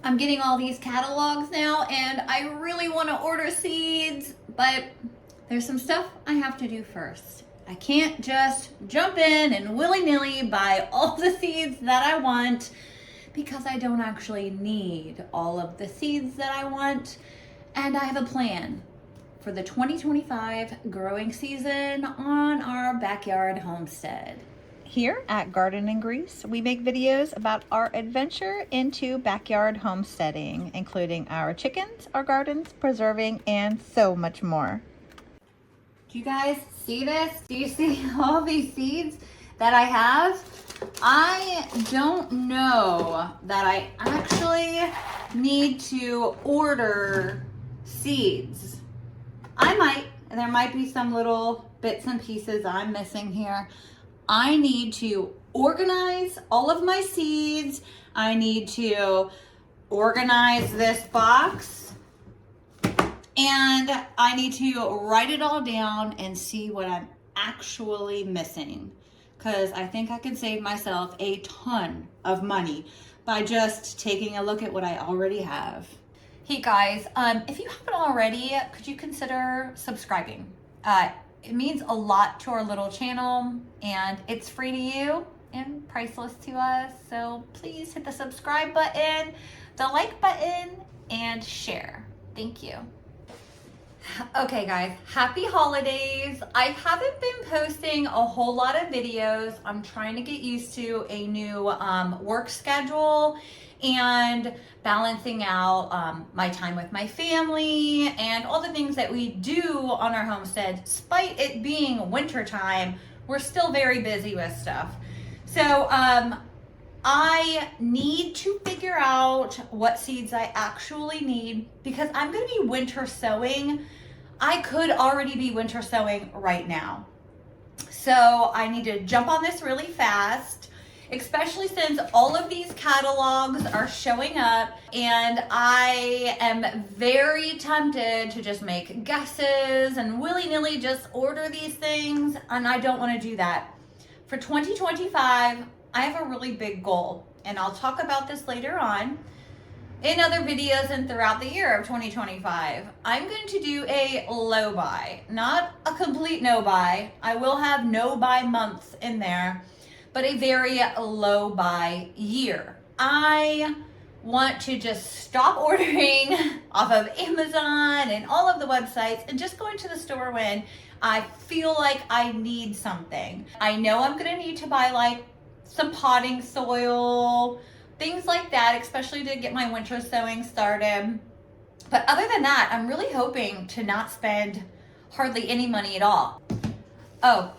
I'm getting all these catalogs now and I really want to order seeds, but there's some stuff I have to do first. I can't just jump in and willy-nilly buy all the seeds that I want because I don't actually need all of the seeds that I want. And I have a plan for the 2025 growing season on our backyard homestead. Here at Garden and Grease, we make videos about our adventure into backyard homesteading, including our chickens, our gardens, preserving, and so much more. Do you guys see this? Do you see all these seeds that I have? I don't know that I actually need to order seeds. I might, and there might be some little bits and pieces I'm missing here. I need to organize all of my seeds. I need to organize this box. And I need to write it all down and see what I'm actually missing. Because I think I can save myself a ton of money by just taking a look at what I already have. Hey guys, if you haven't already, could you consider subscribing? It means a lot to our little channel and it's free to you and priceless to us. So please hit the subscribe button, the like button, and share. Thank you. Okay guys, happy holidays. I haven't been posting a whole lot of videos. I'm trying to get used to a new work schedule and balancing out my time with my family and all the things that we do on our homestead. Despite it being winter time, we're still very busy with stuff. So I need to figure out what seeds I actually need because I'm going to be winter sowing. I could already be winter sowing right now. So I need to jump on this really fast, especially since all of these catalogs are showing up and I am very tempted to just make guesses and willy-nilly just order these things, and I don't want to do that. For 2025, I have a really big goal, and I'll talk about this later on in other videos and throughout the year of 2025. I'm going to do a low buy, not a complete no buy. I will have no buy months in there, but a very low buy year. I want to just stop ordering off of Amazon and all of the websites and just go into the store when I feel like I need something. I know I'm gonna need to buy like some potting soil, things like that, especially to get my winter sowing started. But other than that, I'm really hoping to not spend hardly any money at all. Oh,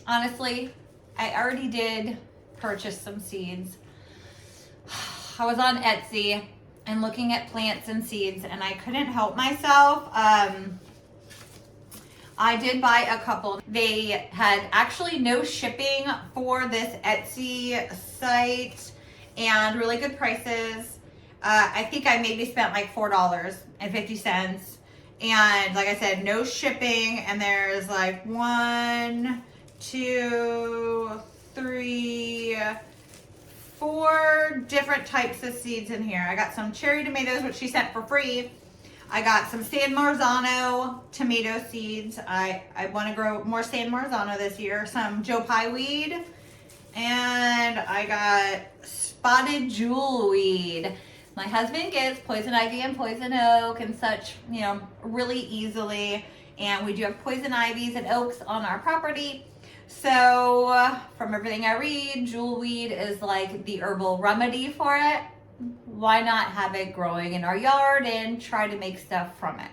honestly, I already did purchase some seeds. I was on Etsy and looking at plants and seeds and I couldn't help myself. I did buy a couple. They had actually no shipping for this Etsy site and really good prices. I think I maybe spent like $4.50. And like I said, no shipping. And there's like 1, 2, 3, 4 different types of seeds in here. I got some cherry tomatoes, which she sent for free. I got some San Marzano tomato seeds. I want to grow more San Marzano this year. Some Joe Pye weed. And I got spotted jewelweed. My husband gets poison ivy and poison oak and such, you know, really easily. And we do have poison ivies and oaks on our property. So from everything I read, jewelweed is like the herbal remedy for it. Why not have it growing in our yard and try to make stuff from it?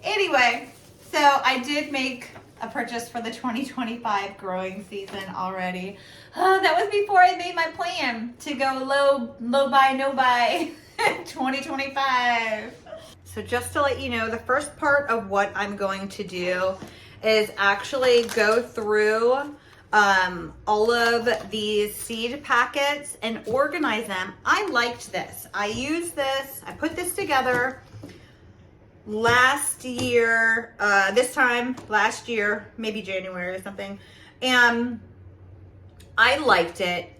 Anyway, so I did make a purchase for the 2025 growing season already. That was before I made my plan to go low buy, no buy 2025. So just to let you know, the first part of what I'm going to do is actually go through all of these seed packets and organize them. I liked this. I used this, I put this together last year, this time last year, maybe January or something. And I liked it,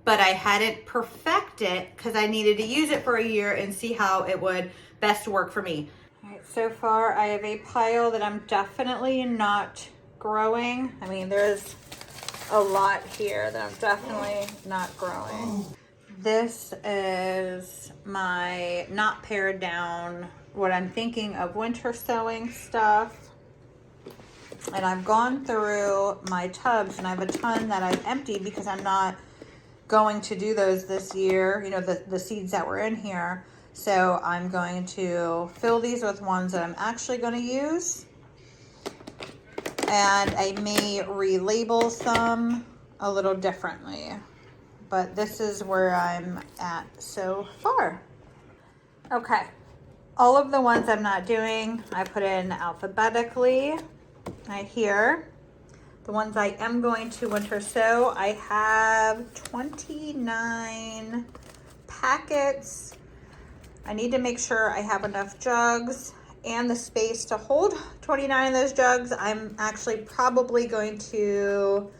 but I hadn't perfected it because I needed to use it for a year and see how it would best work for me. All right, so far I have a pile that I'm definitely not growing. I mean, there's a lot here that I'm definitely not growing. This is my not pared down, what I'm thinking of winter sowing stuff. And I've gone through my tubs and I have a ton that I've emptied because I'm not going to do those this year, you know, the seeds that were in here. So I'm going to fill these with ones that I'm actually going to use. And I may relabel some a little differently. But this is where I'm at so far. Okay, all of the ones I'm not doing, I put in alphabetically right here. The ones I am going to winter sow, I have 29 packets. I need to make sure I have enough jugs and the space to hold 29 of those jugs. I'm actually probably going to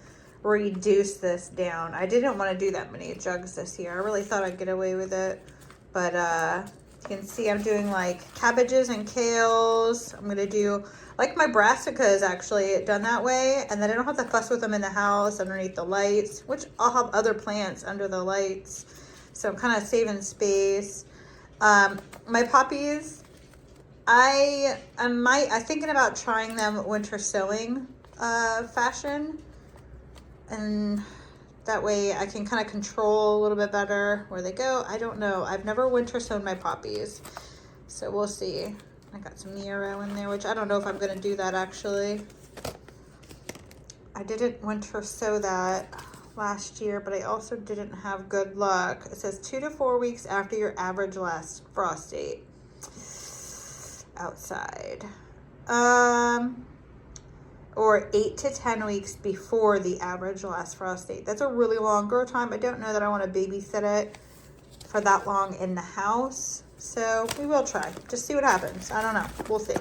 reduce this down. I didn't want to do that many jugs this year. I really thought I'd get away with it, but you can see I'm doing like cabbages and kales. I'm gonna do like my brassicas actually done that way, and then I don't have to fuss with them in the house underneath the lights, which I'll have other plants under the lights, so I'm kind of saving space. My poppies, I'm thinking about trying them winter sowing fashion. And that way I can kind of control a little bit better where they go. I don't know. I've never winter sown my poppies. So we'll see. I got some yarrow in there, which I don't know if I'm going to do that actually. I didn't winter sow that last year, but I also didn't have good luck. It says 2 to 4 weeks after your average last frost date outside. Or 8 to 10 weeks before the average last frost date. That's a really long grow time. I don't know that I want to babysit it for that long in the house. So we will try. Just see what happens. I don't know. We'll see.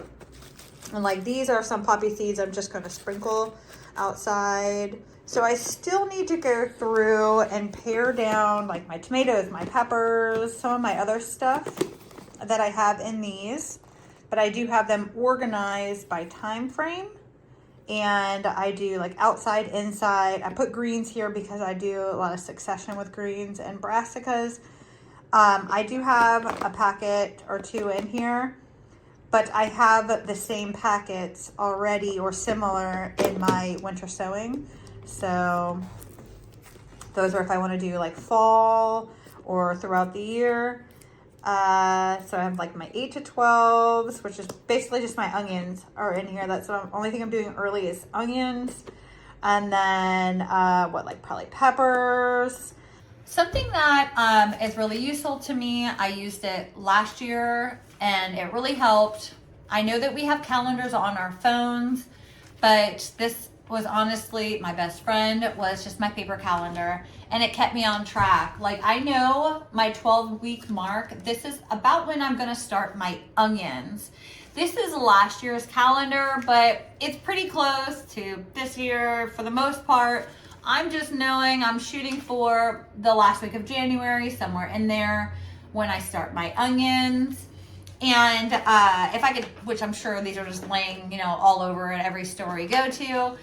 And like these are some poppy seeds I'm just going to sprinkle outside. So I still need to go through and pare down like my tomatoes, my peppers, some of my other stuff that I have in these. But I do have them organized by time frame. And I do like outside, inside. I put greens here because I do a lot of succession with greens and brassicas. I do have a packet or two in here, but I have the same packets already or similar in my winter sowing. So those are if I want to do like fall or throughout the year. So I have like my 8 to 12s, which is basically just my onions are in here. That's the only thing I'm doing early is onions. And then like probably peppers. Something that is really useful to me, I used it last year and it really helped. I know that we have calendars on our phones, but this was honestly my best friend, was just my paper calendar, and it kept me on track. Like I know my 12-week mark, this is about when I'm gonna start my onions. This is last year's calendar, but it's pretty close to this year for the most part. I'm just knowing I'm shooting for the last week of January, somewhere in there when I start my onions. And if I could, which I'm sure these are just laying, you know, all over at every store you go to,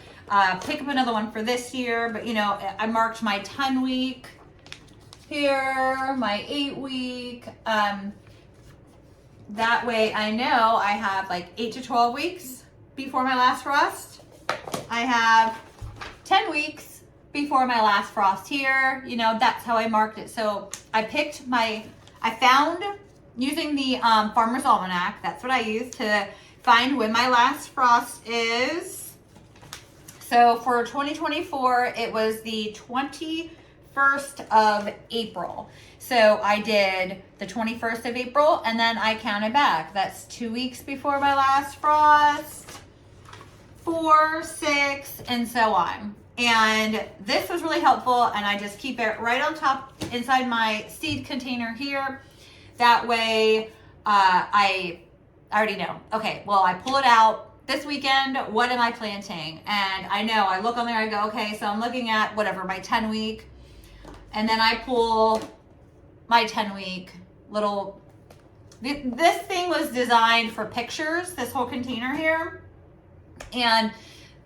pick up another one for this year. But, you know, I marked my 10 week here, my 8 week. That way I know I have like 8 to 12 weeks before my last frost. I have 10 weeks before my last frost here. You know, that's how I marked it. So I found using the Farmer's Almanac, that's what I use to find when my last frost is. So for 2024, it was the 21st of April. So I did the 21st of April and then I counted back. That's 2 weeks before my last frost, 4, 6, and so on. And this was really helpful, and I just keep it right on top inside my seed container here. That way, I already know. Okay, well, I pull it out this weekend. What am I planting? And I know, I look on there, I go, okay, so I'm looking at whatever, my 10 week. And then I pull my 10-week little, this thing was designed for pictures, this whole container here.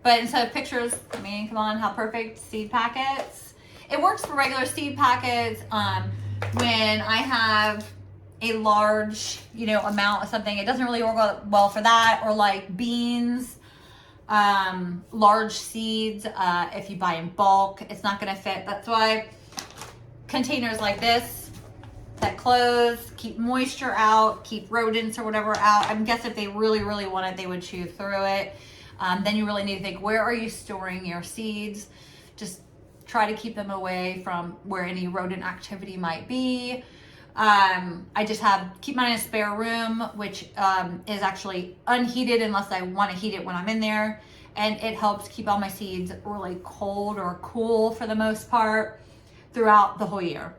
But instead of pictures, I mean, come on, how perfect, seed packets. It works for regular seed packets. When I have a large, amount of something, it doesn't really work well for that. Or like beans, large seeds, if you buy in bulk, it's not gonna fit. That's why containers like this that close, keep moisture out, keep rodents or whatever out. I guess if they really, really want it, they would chew through it. Then you really need to think, where are you storing your seeds? Just try to keep them away from where any rodent activity might be. I just keep mine in a spare room, which is actually unheated unless I want to heat it when I'm in there. And it helps keep all my seeds really cold or cool for the most part throughout the whole year.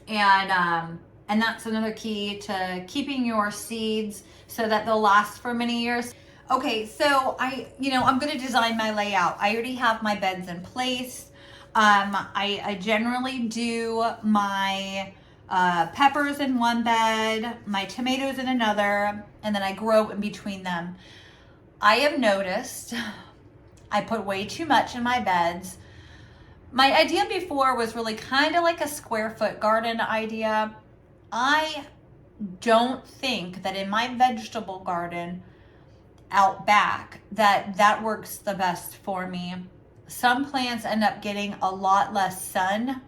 And that's another key to keeping your seeds so that they'll last for many years. Okay, so I'm going to design my layout. I already have my beds in place. I generally do my peppers in one bed, my tomatoes in another, and then I grow in between them. I have noticed I put way too much in my beds. My idea before was really kind of like a square foot garden idea. I don't think that in my vegetable garden out back that works the best for me. Some plants end up getting a lot less sun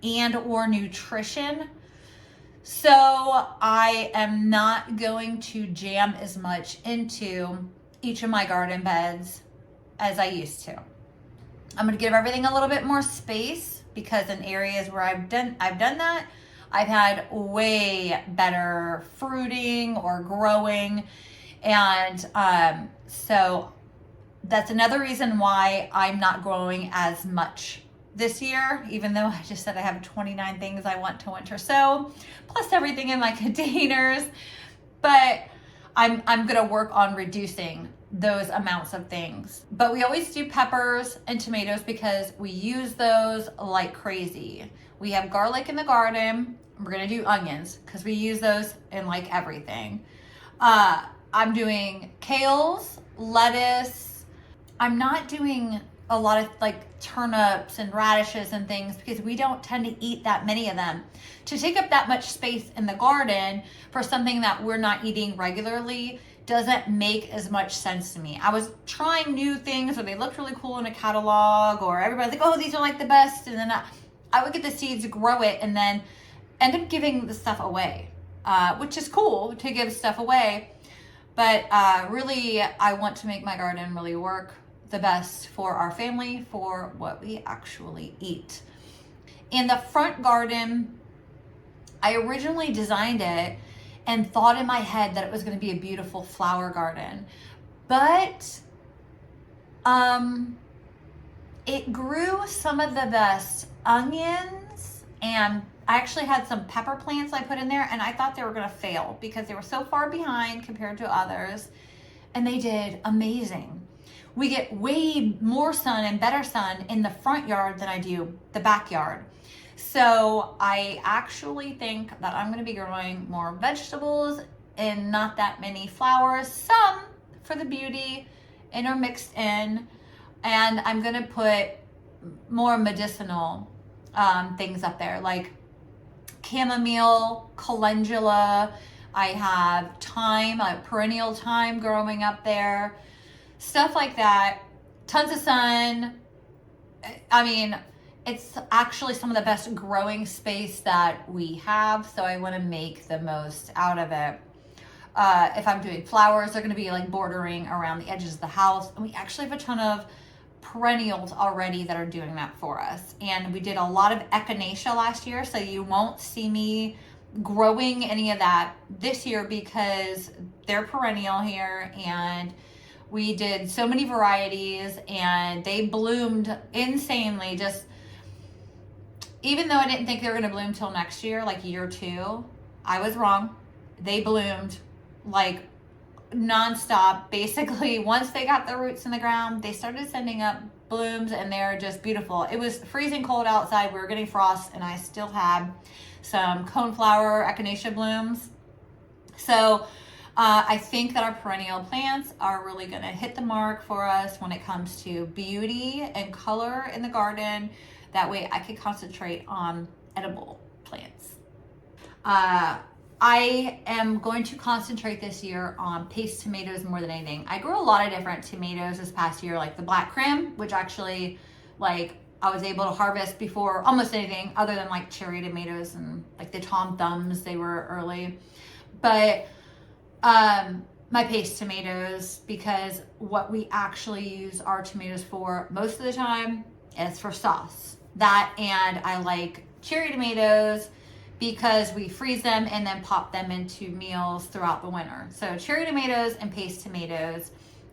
and or nutrition. So I am not going to jam as much into each of my garden beds as I used to. I'm going to give everything a little bit more space because in areas where I've done that, I've had way better fruiting or growing. And so that's another reason why I'm not growing as much this year, even though I just said I have 29 things I want to winter sow, plus everything in my containers. But I'm going to work on reducing those amounts of things. But we always do peppers and tomatoes because we use those like crazy. We have garlic in the garden. We're going to do onions because we use those in like everything. I'm doing kales, lettuce. I'm not doing a lot of like turnips and radishes and things because we don't tend to eat that many of them. To take up that much space in the garden for something that we're not eating regularly doesn't make as much sense to me. I was trying new things or they looked really cool in a catalog or everybody's like, oh, these are like the best. And then I would get the seeds, grow it, and then end up giving the stuff away, which is cool to give stuff away. But really, I want to make my garden really work the best for our family, for what we actually eat. In the front garden, I originally designed it and thought in my head that it was going to be a beautiful flower garden. But it grew some of the best onions, and I actually had some pepper plants I put in there, and I thought they were going to fail because they were so far behind compared to others, and they did amazing. We get way more sun and better sun in the front yard than I do the backyard. So I actually think that I'm going to be growing more vegetables and not that many flowers, some for the beauty intermixed in, and I'm going to put more medicinal things up there like chamomile, calendula. I have thyme, perennial thyme growing up there, stuff like that. Tons of sun. I mean, it's actually some of the best growing space that we have, so I want to make the most out of it. If I'm doing flowers, they're going to be like bordering around the edges of the house, and we actually have a ton of perennials already that are doing that for us. And we did a lot of echinacea last year, so you won't see me growing any of that this year because they're perennial here, and we did so many varieties and they bloomed insanely. Just even though I didn't think they were going to bloom till next year, like year 2, I was wrong. They bloomed like nonstop. Basically, once they got the roots in the ground, they started sending up blooms, and they're just beautiful. It was freezing cold outside. We were getting frost, and I still had some coneflower echinacea blooms. So I think that our perennial plants are really going to hit the mark for us when it comes to beauty and color in the garden. That way I can concentrate on edible plants. I am going to concentrate this year on paste tomatoes more than anything. I grew a lot of different tomatoes this past year, like the black crim, which actually like I was able to harvest before almost anything other than like cherry tomatoes and like the Tom Thumbs, they were early. But my paste tomatoes, because what we actually use our tomatoes for most of the time is for sauce. That, and I like cherry tomatoes because we freeze them and then pop them into meals throughout the winter. So cherry tomatoes and paste tomatoes.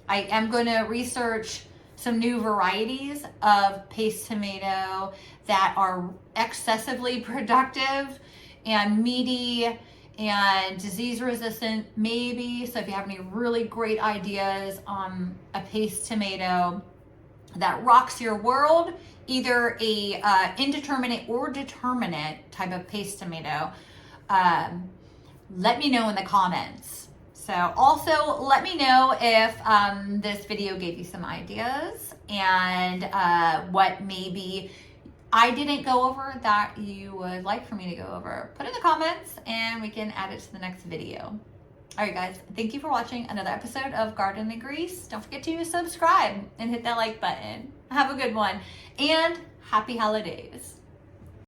I am going to research some new varieties of paste tomato that are excessively productive and meaty and disease resistant maybe. So if you have any really great ideas on a paste tomato that rocks your world, either a indeterminate or determinate type of paste tomato, let me know in the comments. So also let me know if this video gave you some ideas and what maybe I didn't go over that you would like for me to go over. Put in the comments and we can add it to the next video. All right, guys, thank you for watching another episode of Garden and Grease. Don't forget to subscribe and hit that like button. Have a good one and happy holidays.